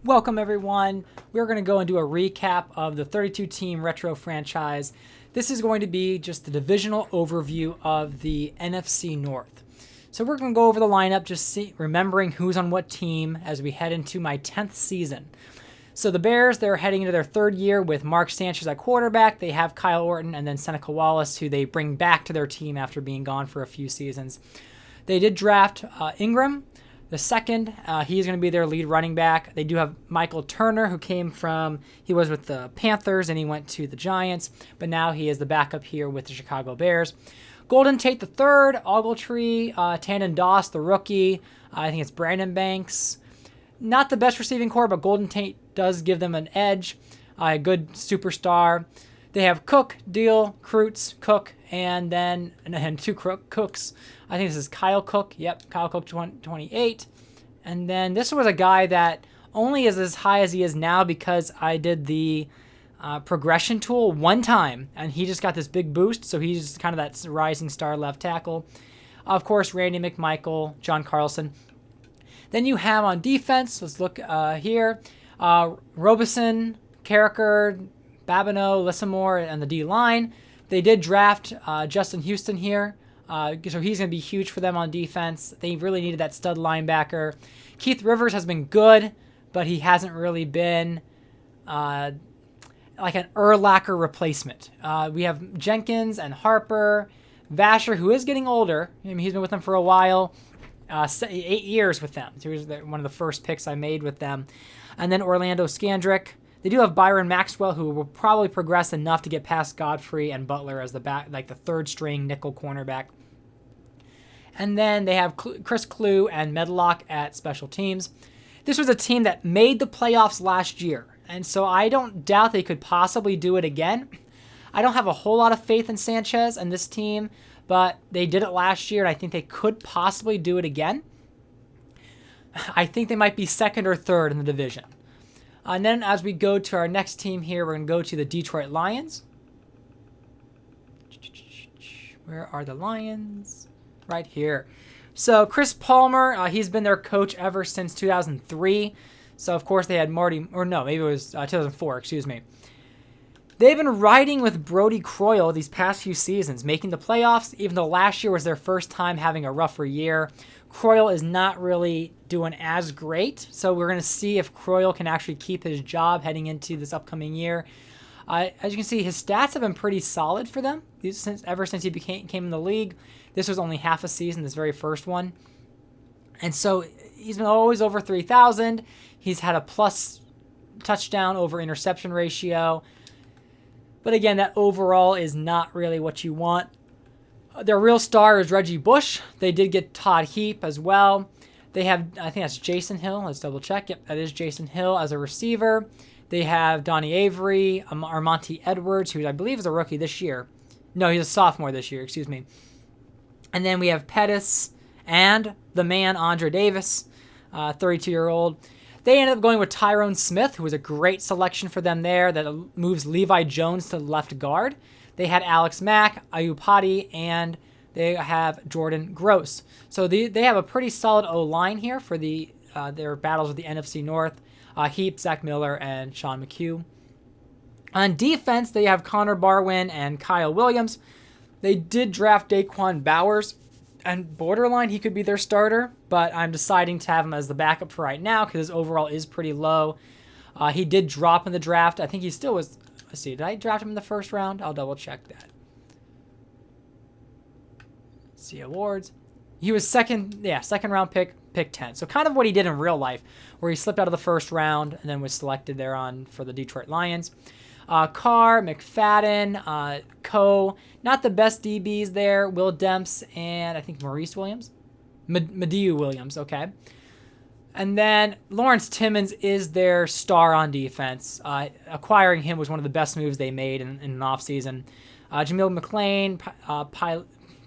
Welcome everyone. We're going to go and do a recap of the 32-team retro franchise. This is going to be just the divisional overview of the NFC North. So we're going to go over the lineup, just remembering who's on what team as we head into my 10th season. So the Bears, they're heading into their third year with Mark Sanchez at quarterback. They have Kyle Orton and then Seneca Wallace, who they bring back to their team after being gone for a few seasons. They did draft Ingram. The second, he's going to be their lead running back. They do have Michael Turner, who he was with the Panthers and he went to the Giants, but now he is the backup here with the Chicago Bears. Golden Tate the third, Ogletree, Tandon Doss, the rookie. I think it's Brandon Banks. Not the best receiving core, but Golden Tate does give them an edge. A good superstar. They have Cook, Deal, Kreutz, Cook, and two Cooks. I think this is Kyle Cook. Yep, Kyle Cook 28. And then this was a guy that only is as high as he is now because I did the progression tool one time, and he just got this big boost, so he's kind of that rising star left tackle. Of course, Randy McMichael, John Carlson. Then you have on defense, let's look here, Robeson, Carricker, Babineau, Lissamore, and the D-line. They did draft Justin Houston here, so he's going to be huge for them on defense. They really needed that stud linebacker. Keith Rivers has been good, but he hasn't really been like an Urlacher replacement. We have Jenkins and Harper, Vasher, who is getting older. I mean, he's been with them for a while, 8 years with them. So he was one of the first picks I made with them. And then Orlando Scandrick. They do have Byron Maxwell, who will probably progress enough to get past Godfrey and Butler as the third string nickel cornerback. And then they have Chris Clue and Medlock at special teams. This was a team that made the playoffs last year, and so I don't doubt they could possibly do it again. I don't have a whole lot of faith in Sanchez and this team, but they did it last year, and I think they could possibly do it again. I think they might be second or third in the division. And then as we go to our next team here, we're going to go to the Detroit Lions. Where are the Lions? Right here. So Chris Palmer, he's been their coach ever since 2003. So of course they had maybe it was 2004, excuse me. They've been riding with Brody Croyle these past few seasons, making the playoffs, even though last year was their first time having a rougher year. Croyle is not really doing as great, so we're going to see if Croyle can actually keep his job heading into this upcoming year. As you can see, his stats have been pretty solid for them ever since he came in the league. This was only half a season, this very first one. And so he's been always over 3,000. He's had a plus touchdown over interception ratio. But again, that overall is not really what you want. Their real star is Reggie Bush. They did get Todd Heap as well. They have, I think that's Jason Hill. Let's double check. Yep, that is Jason Hill as a receiver. They have Donnie Avery, Armonte Edwards, who I believe is a rookie this year. No, he's a sophomore this year, excuse me. And then we have Pettis and the man, Andre Davis, 32-year-old. They ended up going with Tyrone Smith, who was a great selection for them there that moves Levi Jones to left guard. They had Alex Mack, Ayupati, and they have Jordan Gross. So they have a pretty solid O-line here for their battles with the NFC North. Heap, Zach Miller, and Sean McHugh. On defense, they have Connor Barwin and Kyle Williams. They did draft Daquan Bowers, and borderline, he could be their starter, but I'm deciding to have him as the backup for right now because his overall is pretty low. He did drop in the draft. I think he still was. Let's see, did I draft him in the first round? I'll double check that. Let's see, awards. He was second round pick 10. So kind of what he did in real life, where he slipped out of the first round and then was selected there for the Detroit Lions. Carr, McFadden, Coe, not the best DBs there. Will Demps and I think Maurice Williams. Mediu Williams, okay. And then Lawrence Timmons is their star on defense. Acquiring him was one of the best moves they made in an offseason. Jamil McLean,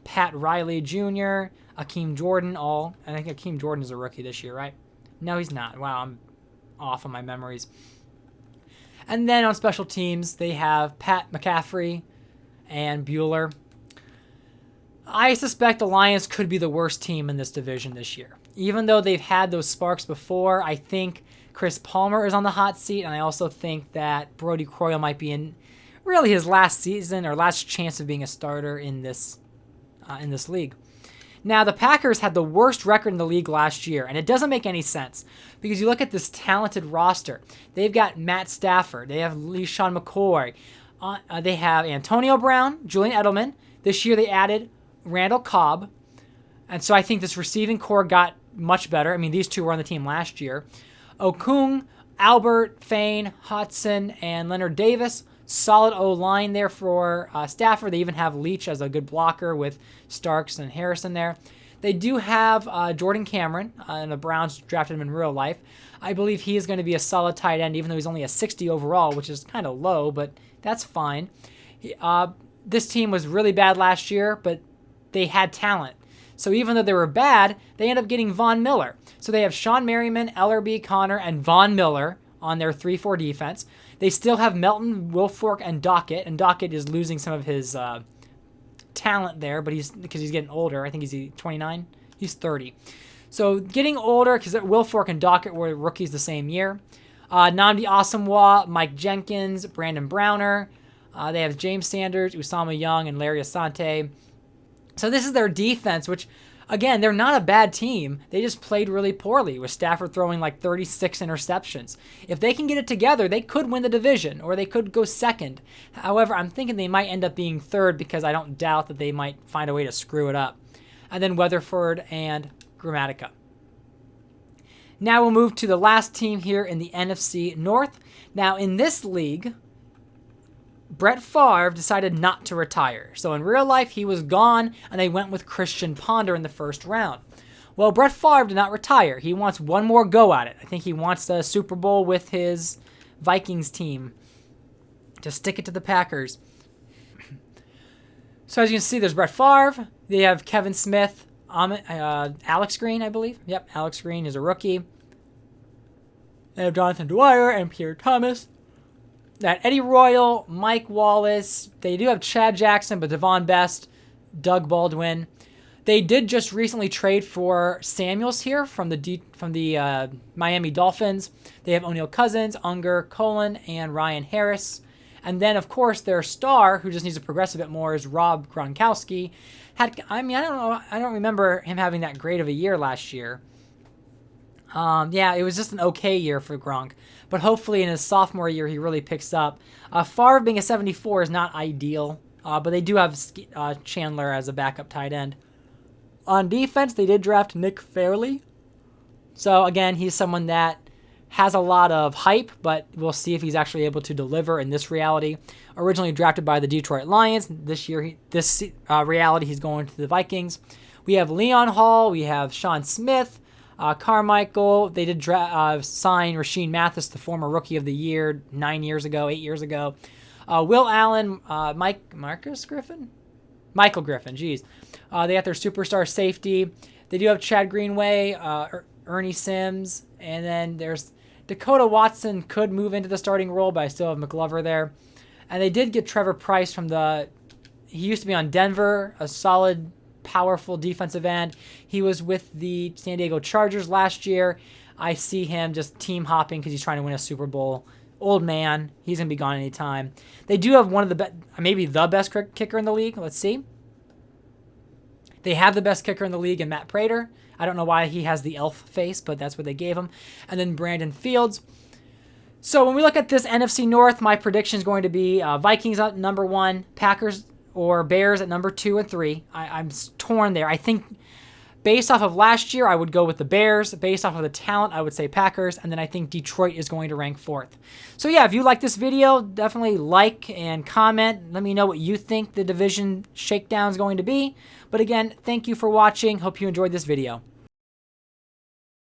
Pat Riley Jr., Akeem Jordan, I think Akeem Jordan is a rookie this year, right? No, he's not. Wow, I'm off on my memories. And then on special teams, they have Pat McCaffrey and Bueller. I suspect the Lions could be the worst team in this division this year. Even though they've had those sparks before, I think Chris Palmer is on the hot seat, and I also think that Brody Croyle might be in really his last season or last chance of being a starter in this league. Now, the Packers had the worst record in the league last year, and it doesn't make any sense because you look at this talented roster. They've got Matt Stafford. They have LeSean McCoy. They have Antonio Brown, Julian Edelman. This year they added Randall Cobb. And so I think this receiving core got much better. I mean, these two were on the team last year. Okung, Albert, Fain, Hudson, and Leonard Davis. Solid O-line there for Stafford. They even have Leach as a good blocker with Starks and Harrison there. They do have Jordan Cameron, and the Browns drafted him in real life. I believe he is going to be a solid tight end, even though he's only a 60 overall, which is kind of low, but that's fine. This team was really bad last year, but they had talent. So even though they were bad, they ended up getting Von Miller. So they have Sean Merriman, Ellerbe, Connor, and Von Miller on their 3-4 defense. They still have Melton, Wilfork, and Dockett. And Dockett is losing some of his talent there, but because he's getting older. I think he's 29. He's 30. So getting older because Wilfork and Dockett were rookies the same year. Nnamdi Asomugha, Mike Jenkins, Brandon Browner. They have James Sanders, Usama Young, and Larry Asante. So this is their defense, which, again, they're not a bad team. They just played really poorly with Stafford throwing like 36 interceptions. If they can get it together, they could win the division or they could go second. However, I'm thinking they might end up being third because I don't doubt that they might find a way to screw it up. And then Weatherford and Grammatica. Now we'll move to the last team here in the NFC North. Now in this league, Brett Favre decided not to retire. So in real life, he was gone, and they went with Christian Ponder in the first round. Well, Brett Favre did not retire. He wants one more go at it. I think he wants the Super Bowl with his Vikings team to stick it to the Packers. So as you can see, there's Brett Favre. They have Kevin Smith, Alex Green, I believe. Yep, Alex Green is a rookie. They have Jonathan Dwyer and Pierre Thomas. That Eddie Royal, Mike Wallace. They do have Chad Jackson, but Devon Best, Doug Baldwin. They did just recently trade for Samuels here from the Miami Dolphins. They have O'Neal Cousins, Unger Colin, and Ryan Harris. And then, of course, their star, who just needs to progress a bit more, is Rob Gronkowski. I don't remember him having that great of a year last year. Yeah, it was just an okay year for Gronk. But hopefully in his sophomore year, he really picks up. Favre being a 74 is not ideal, but they do have Chandler as a backup tight end. On defense, they did draft Nick Fairley. So, again, he's someone that has a lot of hype, but we'll see if he's actually able to deliver in this reality. Originally drafted by the Detroit Lions. This year, this reality, he's going to the Vikings. We have Leon Hall. We have Sean Smith. Carmichael, they did sign Rasheed Mathis, the former Rookie of the Year, 8 years ago. Will Allen, Michael Griffin, geez. They got their superstar safety. They do have Chad Greenway, Ernie Sims, and then there's Dakota Watson could move into the starting role, but I still have McGlover there. And they did get Trevor Price he used to be on Denver, a solid powerful defensive end. He was with the San Diego Chargers last year. I see him just team hopping because he's trying to win a Super Bowl. Old man. He's going to be gone anytime. They do have one of the maybe the best kicker in the league. Let's see. They have the best kicker in the league in Matt Prater. I don't know why he has the elf face, but that's what they gave him. And then Brandon Fields. So when we look at this NFC North, my prediction is going to be Vikings at number 1, Packers or Bears at number 2 and 3. I'm torn there. I think based off of last year, I would go with the Bears. Based off of the talent, I would say Packers. And then I think Detroit is going to rank 4th. So yeah, if you like this video, definitely like and comment. Let me know what you think the division shakedown is going to be. But again, thank you for watching. Hope you enjoyed this video.